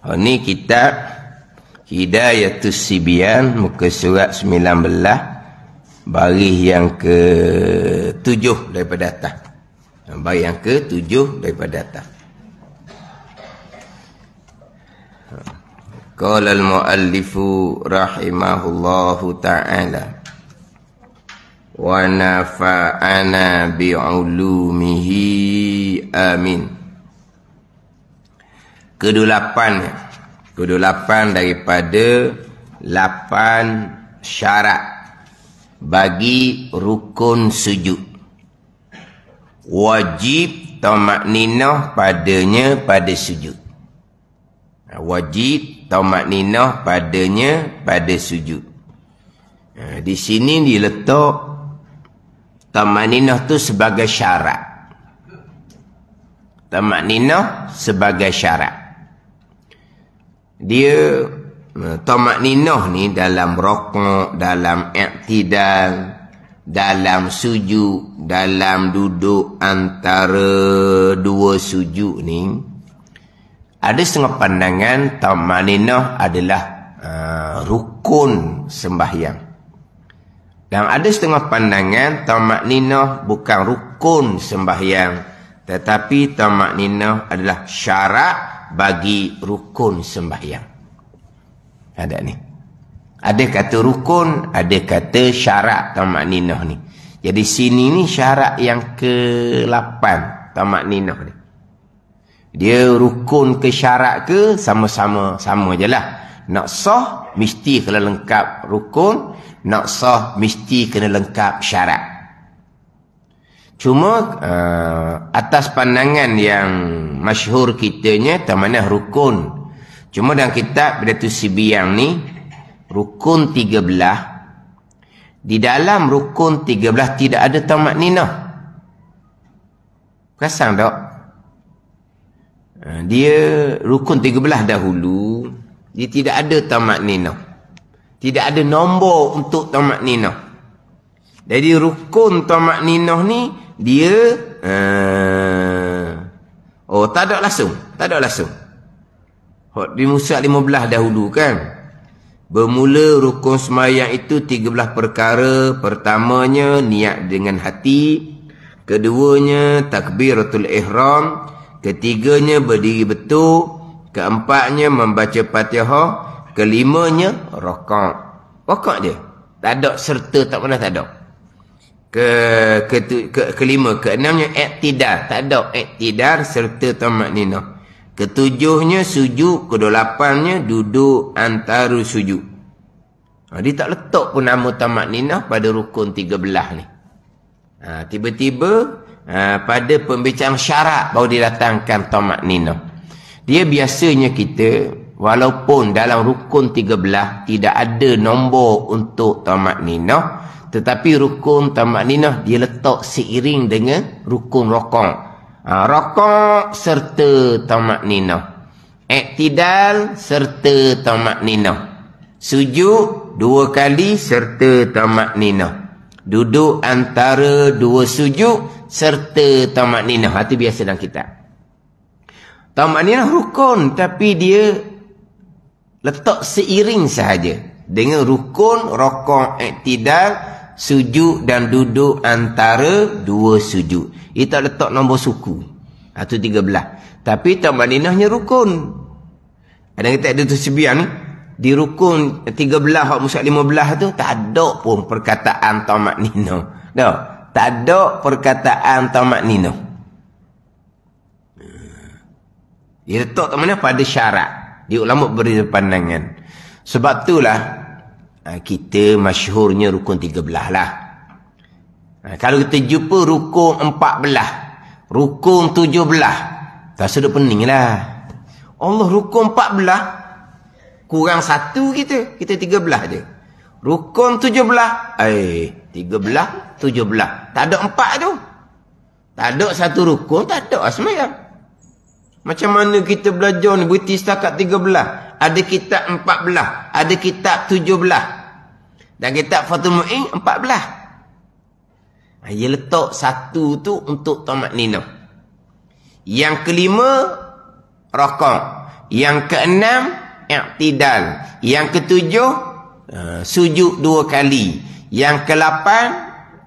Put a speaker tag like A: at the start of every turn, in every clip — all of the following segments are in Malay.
A: Ini kitab Hidayatus Sibyan, muka surat 19, baris yang ke-7 daripada atas. Baris yang ke-7 daripada atas. Qala al-muallifu rahimahullahu ta'ala wa nafa'ana bi'ulumihi amin. Kedelapan daripada 8 syarat bagi rukun sujud. Wajib tamakninah padanya pada sujud. Wajib tamakninah padanya pada sujud. Di sini diletak tamakninah tu sebagai syarat. Tamakninah sebagai syarat. Dia tamakninah ni dalam rukuk, dalam i'tidal, dalam sujud, dalam duduk antara dua sujud ni, ada setengah pandangan tamakninah adalah rukun sembahyang. Dan ada setengah pandangan tamakninah bukan rukun sembahyang, tetapi tamakninah adalah syarat bagi rukun sembahyang. Ada ni. Ada kata rukun, ada kata syarat tamakninah ni. Jadi sini ni syarat yang ke-8 tamakninah ni. Dia rukun ke syarat ke sama-sama sama je lah. Nak sah mesti kena lengkap rukun, nak sah mesti kena lengkap syarat. Cuma atas pandangan yang masyhur kitanya tamakninah rukun. Cuma dalam kitab Hidayatus Sibyan ni rukun 13. Di dalam rukun 13 tidak ada tamakninah. Perasan tak? Dia rukun 13 dahulu, dia tidak ada tamakninah. Tidak ada nombor untuk tamakninah. Jadi rukun tamakninah ni dia tak ada langsung, tak ada langsung. Di musa 15 dahulu kan. Bermula rukun sembahyang itu 13 perkara. Pertamanya niat dengan hati, keduanya takbiratul ihram, ketiganya berdiri betul, keempatnya membaca Fatihah, kelimanya rakaat. Rakaat je. Tak ada serta, tak pernah tak ada. Kelima, keenamnya i'tidal, tak ada i'tidal serta tamakninah. Ketujuhnya sujud, kedelapannya duduk antara sujud. Dia tak letak pun nama tamakninah pada rukun 13 ni. Tiba-tiba pada pembicaraan syarat baru didatangkan tamakninah. Dia biasanya kita walaupun dalam rukun 13 tidak ada nombor untuk tamakninah, tetapi rukun tamakninah dia letak seiring dengan rukun rakaat. Rakaat serta tamakninah, i'tidal serta tamakninah, sujud 2 kali serta tamakninah, duduk antara 2 sujud serta tamakninah. Itu biasa dalam kitab. Tamakninah rukun, tapi dia letak seiring sahaja dengan rukun rakaat, i'tidal, sujud dan duduk antara 2 sujud. Ia tak letak nombor suku. Itu 13. Tapi tamakninahnya rukun. Ada kita ada tu Sibyan ni. Di rukun 13 hak musa 15 tu tak ada pun perkataan tamakninah. Tak ada perkataan tamakninah. Dia letak tamakninah pada syarat. Dia ulama beri pandangan. Sebab itulah kita masyhurnya rukun 13 lah. Kalau kita jumpa rukun 14, rukun 17, tak sedap pening lah. Allah rukun 14, kurang 1 kita 13 je. Rukun 17, 13, 17. Tak ada 4 tu. Tak ada satu rukun, tak ada sembahyang. Macam mana kita belajar ni, berhenti setakat 13. Ada kitab 14, ada kitab 17. Dan kitab Fathul Mu'in 14. Ia letak 1 tu untuk tamakninah. Yang kelima rakaat. Yang keenam, i'tidal. Yang ketujuh, sujud 2 kali. Yang ke-8,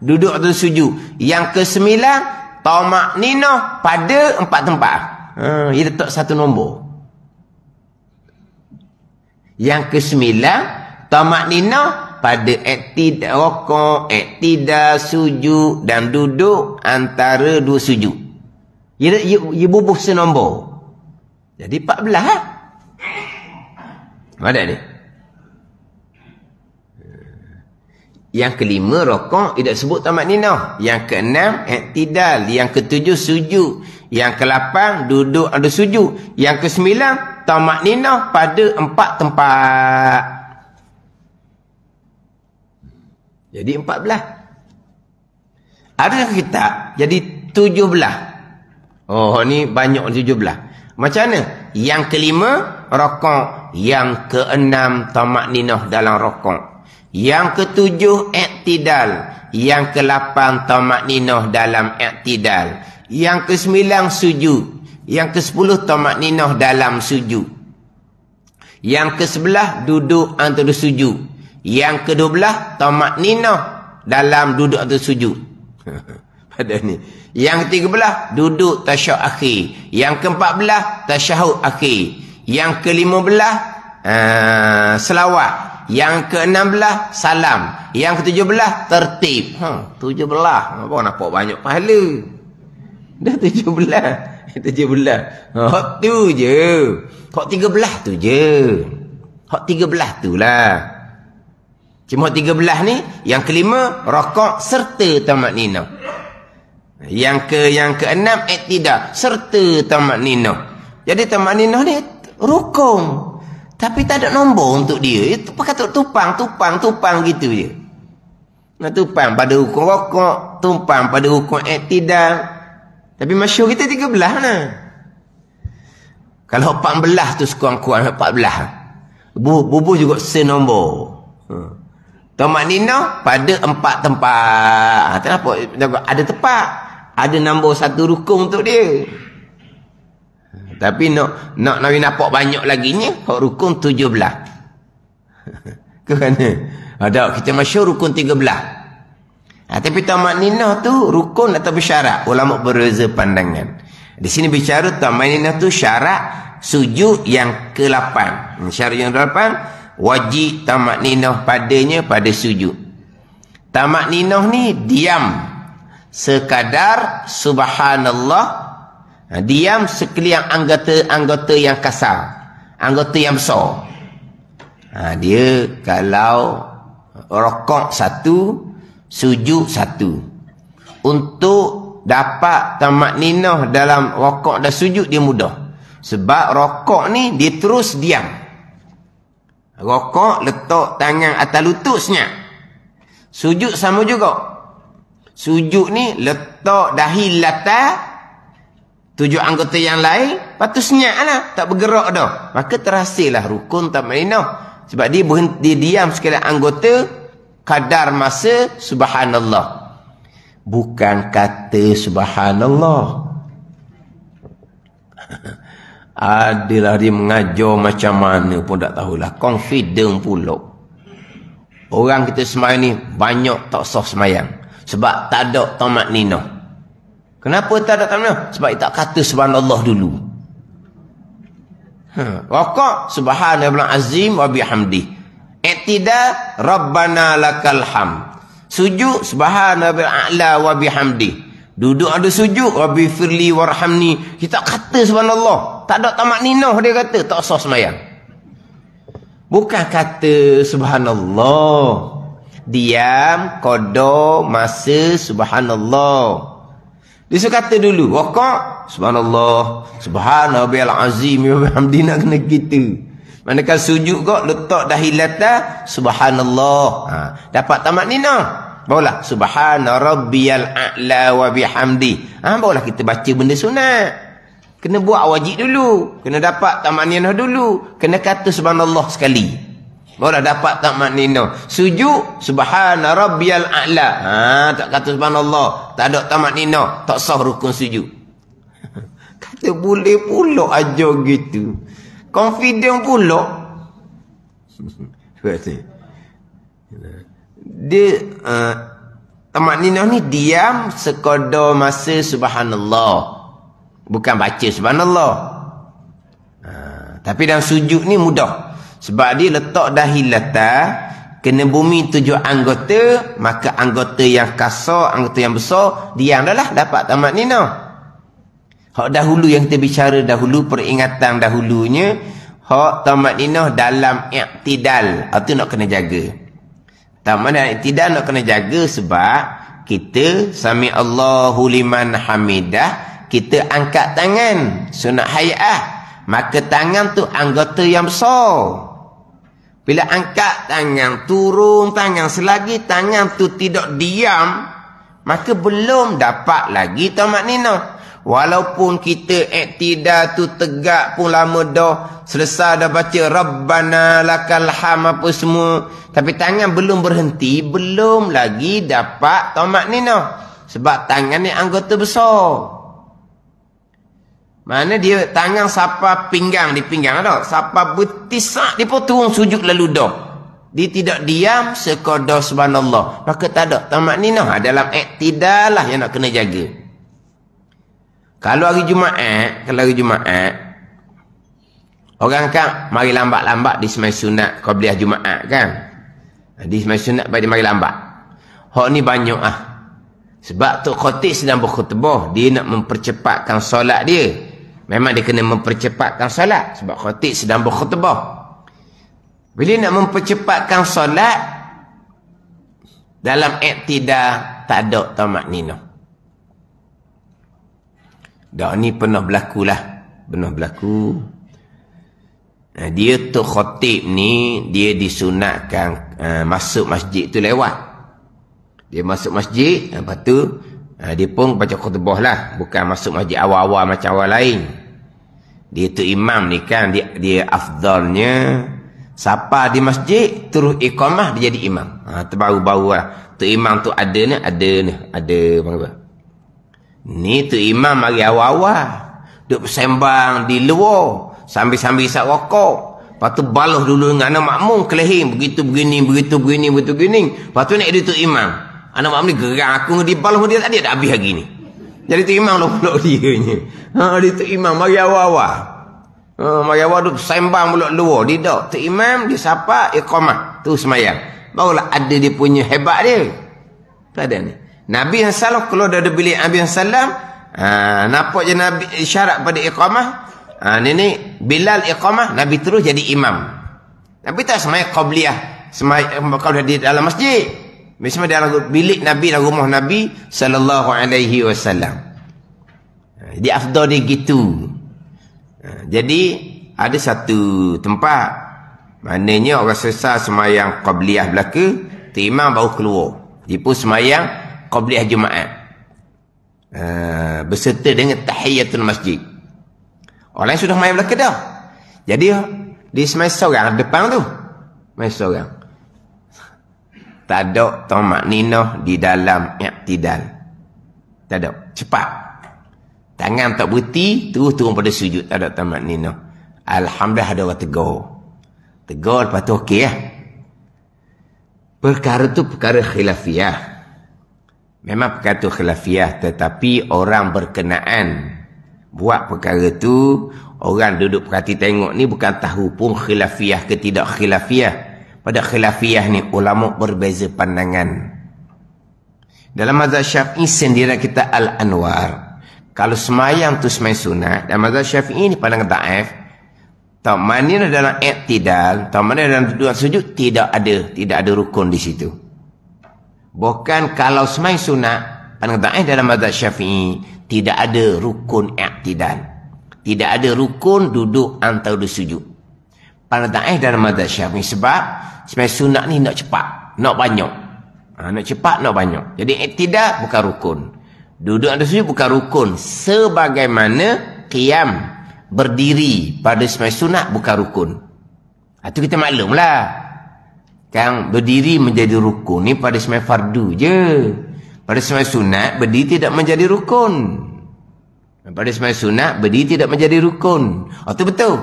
A: duduk atau sujud. Yang ke-9, tamakninah pada 4 tempat. Dia letak 1 nombor. Yang ke-9, tamakninah pada i'tidal, rukuk, i'tidal, sujud dan duduk antara 2 sujud. Ia bubuh senombor. Jadi 14 lah. Ada ni. Yang kelima, rukuk, tidak sebut tamakninah. Yang keenam, i'tidal. Yang ketujuh, sujud. Yang ke-8, duduk ada sujud. Yang ke-9, tamakninah pada 4 tempat. Jadi 14. Ada kitab jadi 17. Oh, ni banyak 17. Macam mana? Yang kelima, rukuk. Yang keenam, tamakninah dalam rukuk. Yang ketujuh, i'tidal. Yang ke-8, tamakninah dalam i'tidal. Yang ke-9, sujud. Yang ke-10, tamakninah dalam sujud. Yang ke-11, duduk antara sujud. Yang ke-12, tamakninah dalam duduk atau sujud. Pada ni. Yang ke-13, duduk tasyahud akhir. Yang ke-14, tasyahud akhir. Yang ke-15, selawat. Yang ke-16, salam. Yang ke-17, tertib. 17. Apa nampak banyak pahala? Dah 17. 17. Hak tu je. Hak 13 tu je. Hak 13 tu lah. Cuma 13 ni, yang kelima, rukuk serta tamakninah. Yang keenam, i'tidal serta tamakninah. Jadi tamakninah ni rukun. Tapi tak ada nombor untuk dia. Itu pakai tupang gitu je. Nak tupang pada rukun rukuk, tumpang pada rukun i'tidal. Tapi masyhur kita 13 lah. Kalau 14 tu sekurang-kurang 14. Bubuh juga senombor. Tamakninah pada 4 tempat. Kenapa? Ada tempat. Ada nombor 1 rukun untuk dia. Tapi nak nampak banyak lagi ni, hak rukun 17. Kerana ada kita masyhur rukun 13. Tapi tamakninah tu rukun atau syarat? Ulama berbeza pandangan. Di sini bicara tamakninah tu syarat sujud yang ke-8. Syarat yang ke-8, wajib tamakninah padanya pada sujud. Tamakninah ni diam sekadar subhanallah, diam sekalian anggota yang kasar, anggota yang besar. Dia kalau rukuk 1, sujud 1. Untuk dapat tamakninah dalam rukuk dan sujud dia mudah. Sebab rukuk ni dia terus diam. Rukuk letak tangan atas lututnya. Sujud sama juga. Sujud ni letak dahi latar 7 anggota yang lain, lepas tu senyap lah, tak bergerak dah. Maka terhasillah rukun tamakninah. Sebab dia diam sekalian anggota kadar masa subhanallah. Bukan kata subhanallah. Adalah dia mengajar macam mana pun tak tahulah. Confident pula. Orang kita semayang ni banyak tak sah semayang. Sebab tak ada tamakninah. Kenapa tak ada tamakninah? Sebab dia tak kata subhanallah dulu. Rukuk subhanallah azim wa bihamdi. I'tidal rabbana lakal hamd. Sujud subhanallah a'la wa bihamdi. Duduk ada sujud rabbi firli warhamni. Kita kata subhanallah. Tak ada tamakninah dia kata, tak sah semayang. Bukan kata subhanallah. Diam, qada masa subhanallah. Dia suka kata dulu, rukuk subhanallah, subhanallahil azim wa bihamdi, nak kena gitu. Manakala sujud kok letak dahi latar subhanallah. Dapat tamakninah. Barulah subhana rabbiyal a'la wa bihamdi. Barulah kita baca benda sunat. Kena buat wajib dulu, kena dapat tamakninah dulu, kena kata subhanallah sekali. Barulah dapat tamakninah. Sujud subhana rabbiyal a'la. Tak kata subhanallah, tak ada tamakninah, tak sah rukun sujud. Kata boleh pula ajar gitu. confident pula. Dia tamak-ninah ni diam sekadar masa subhanallah. Bukan baca subhanallah. Tapi dalam sujud ni mudah. Sebab dia letak dahilata, kena bumi 7 anggota, maka anggota yang kasar, anggota yang besar, diam dah lah, dapat tamak-ninah. Hak dahulu yang kita bicara dahulu, peringatan dahulunya, hak tamak-ninah dalam i'tidal. Itu nak kena jaga. Tamak-ninah i'tidal nak kena jaga sebab kita sami Allahu liman hamidah, kita angkat tangan sunat hay'ah, maka tangan tu anggota yang besar. Bila angkat tangan, turun tangan, selagi tangan tu tidak diam, maka belum dapat lagi tamak-ninah. Walaupun kita i'tidal tu tegak pun lama dah, selesai dah baca Rabbana lakal ham apa semua, tapi tangan belum berhenti, belum lagi dapat tamak-ninah. Sebab tangan ni anggota besar. Mana dia tangan sapa pinggang, di pinggang tak? Sapa betisak, dia pun turun sujud lalu dah. Dia tidak diam sekadar subhanallah. Maka tak ada tamak-ninah. Dalam i'tidal lah yang nak kena jaga. Kalau hari Jumaat, orang kan mari lambat-lambat di semai sunat qabliyah Jumaat kan. Di semai sunat bagi mari lambat. Hak ni banyak ah. Sebab tu khatib sedang berkhutbah, dia nak mempercepatkan solat dia. Memang dia kena mempercepatkan solat sebab khatib sedang berkhutbah. Bila nak mempercepatkan solat, dalam i'tidal tak ada tamak-ninah. Dah ni pernah berlaku lah. Pernah berlaku. Dia tu khatib ni, dia disunatkan masuk masjid tu lewat. Dia masuk masjid, lepas tu dia pun baca khutbah lah. Bukan masuk masjid awal-awal macam awal lain. Dia tu imam ni kan, dia afdalnya siapa di masjid terus iqamah dia jadi imam. Terbaru-baru lah. Tu imam tu ada apa? Ni tu imam mari awal-awal duk bersembang di luar sambil-sambil isap rokok. Lepas tu balah dulu dengan anak makmum kelihing begitu begini. Lepas tu nak dia tu imam. Anak makmum ni gerang aku di balah dia tadi ada habis lagi ni. Jadi tu imam lah pula dia ni. Dia tu imam mari awal-awal. Mari awal duk bersembang pula luar. Dia tak. Tu imam dia sapa iqamah. Tu semayang. Barulah ada dia punya hebat dia. Tu ada ni. Nabi SAW kalau dah ada bilik Nabi SAW, nampak je Nabi isyarat pada iqamah, ni Bilal iqamah, Nabi terus jadi imam. Nabi tak semaya qabliyah, kalau di dalam masjid, semaya dalam bilik Nabi dan rumah Nabi sallallahu alaihi wasallam. Jadi afdal dia gitu. Jadi ada satu tempat, maknanya orang selesai semayang qabliyah belaka, tu imam baru keluar. Dia pun semayang qabliyah Jumaat berserta dengan tahiyatul masjid. Orang lain sudah main belaka dah. Jadi di semai seorang depan tu, main seorang tak ada tamak-ninah di dalam i'tidal. Tak ada, cepat tangan tak berhenti, terus turun pada sujud, tak ada tamak-ninah. Alhamdulillah ada orang tegur lepas tu okey lah. Perkara tu perkara khilafiyah. Memang perkara tu khilafiyah, tetapi orang berkenaan buat perkara tu, orang duduk perhati tengok ni bukan tahu pun khilafiyah ke tidak khilafiyah. Pada khilafiyah ni ulama berbeza pandangan. Dalam mazhab Syafi'i sendiri kita Al-Anwar, kalau semayang tu semayang sunat, dan mazhab Syafi'i ni pandangan dhaif. Tamak-ninah dalam i'tidal, tamak-ninah dalam duduk sujud tidak ada rukun di situ. Bukan kalau semai sunat, pandangan dhaif dalam mazhab Syafi'i tidak ada rukun i'tidal. Tidak ada rukun duduk antara dua sujud. Pandangan dhaif dalam mazhab Syafi'i sebab semai sunat ni nak cepat, nak banyak. Nak cepat, nak banyak. Jadi i'tidal bukan rukun. Duduk antara sujud bukan rukun. Sebagaimana qiyam, berdiri pada semai sunat bukan rukun. Itu kita maklumlah. Kan berdiri menjadi rukun ni pada semai fardu je. Pada semai sunat berdiri tidak menjadi rukun. Pada semai sunat berdiri tidak menjadi rukun. Itu betul.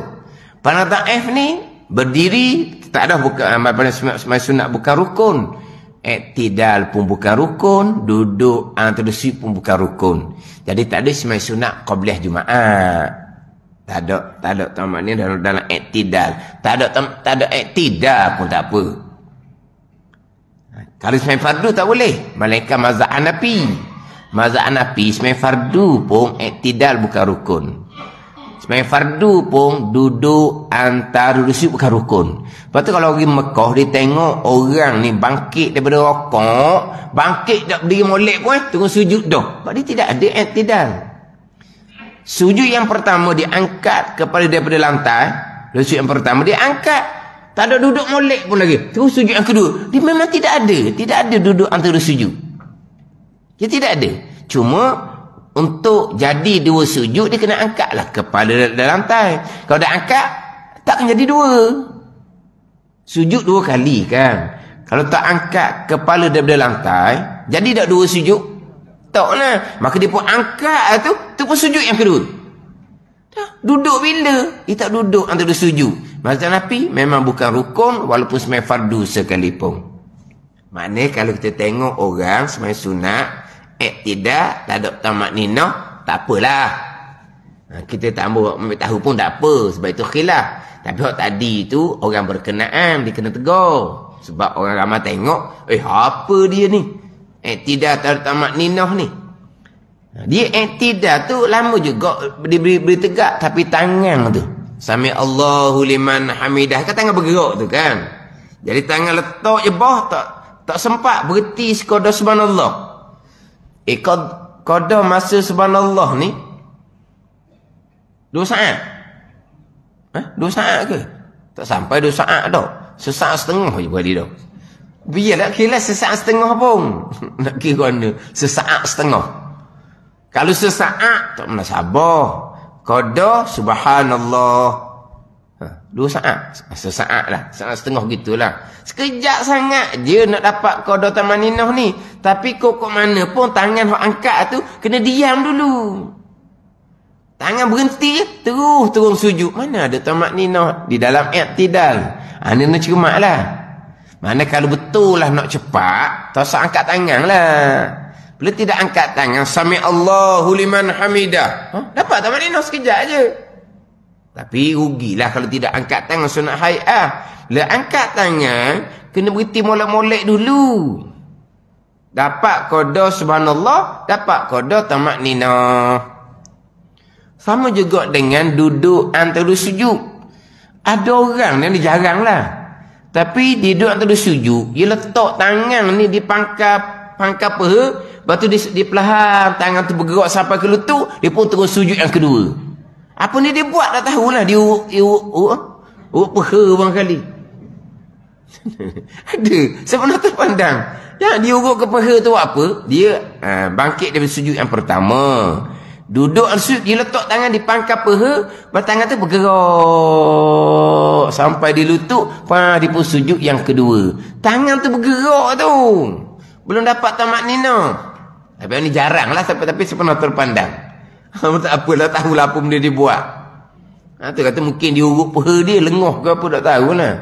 A: Fardu dhaif ni berdiri tak ada bukan pada semai sunat bukan rukun. Iktidal pun bukan rukun, duduk antara sujud pun bukan rukun. Jadi tak ada semai sunat qabliyah Jumaat. Tak ada tamat ni dalam iktidal. Tak ada iktidal pun tak apa. Kalau semai fardu tak boleh. Melainkan mazhab Hanafi. Mazhab Hanafi semai fardu pun iktidal bukan rukun. Semai fardu pun duduk antara sujud bukan rukun. Lepas tu kalau pergi Mekah dia tengok orang ni bangkit daripada rokok, bangkit tak berdiri molek pun tunggu sujud dah. Sebab dia tidak ada iktidal. Sujud yang pertama dia angkat kepala daripada lantai. Sujud yang pertama dia angkat. Tak ada duduk molek pun lagi. Terus sujud yang kedua. Dia memang tidak ada duduk antara sujud. Dia tidak ada. Cuma untuk jadi dua sujud dia kena angkatlah kepala dari lantai. Kalau dah angkat tak akan jadi dua. Sujud dua kali kan. Kalau tak angkat kepala daripada lantai, jadi tak dua sujud? Tak lah. Maka dia pun angkat tu pun sujud yang kedua. Dah, duduk bila? Dia tak duduk antara sujud. Mazhab Hanafi memang bukan rukun walaupun semai fardu sekalipun. Maknanya kalau kita tengok orang semai sunat, iktidal, tak ada tamat ninah, tak apalah. Kita tak ambil tahu pun tak apa. Sebab itu khilaf. Tapi hak tadi tu orang berkenaan dia kena tegur. Sebab orang ramai tengok, apa dia ni? Iktidal tak ada tamat ninah ni. Dia iktidal tu lama juga beri tegak tapi tangan tu. Sami Allahu liman hamidah. Kan tangan bergerak tu kan. Jadi tangan letak je bawah tak sempat berhenti sekadar subhanallah. Qada masa subhanallah ni 2 saat. 2 saat ke? Tak sampai 2 saat dah. Sesaat setengah je buat dia dah. Biarlah kira sesaat setengah pun. Nak kira mana? Sesaat setengah. Kalau sesaat tak pernah sabar. Qada subhanallah. 2 saat. Sesaat lah. Sesaat setengah gitulah. Sekejap sangat je nak dapat qada tamaninah ni. Tapi kok mana pun tangan hok angkat tu kena diam dulu. Tangan berhenti terus sujud. Mana ada tamaninah di dalam iktidal. Ini nak cermat lah. Mana kalau betul lah nak cepat, tak usah angkat tangan lah. Bila tidak angkat tangan, sami Allahu liman hamidah. Dapat tamaninah sekejap je. Tapi rugilah kalau tidak angkat tangan sunat hay'ah. Bila angkat tangan, kena berhenti molek-molek dulu. Dapat qada subhanallah, dapat qada tamakninah. Sama juga dengan duduk antara sujud. Ada orang ni jarang lah. Tapi dia duduk antara sujud, dia letak tangan ni di pangkal paha, lepas tu dia perlahan tangan tu bergerak sampai ke lutut, dia pun terus sujud yang kedua. Apa ni dia buat tak tahulah. Dia urut paha barangkali. Ada. Sebenarnya terpandang. Ya, dia urut ke paha tu apa? Dia bangkit dari sujud yang pertama. Duduk sujud, dia letak tangan di pangkal paha, tangan tu bergerak sampai di lutut, dia pun sujud yang kedua. Tangan tu bergerak tu. Belum dapat tamakninah. Tapi ni jarang lah, tapi sebenarnya terpandang. Tak apalah, tahulah apa benda dia buat. Tu kata mungkin dia urut paha dia, lengoh ke apa tak tahulah.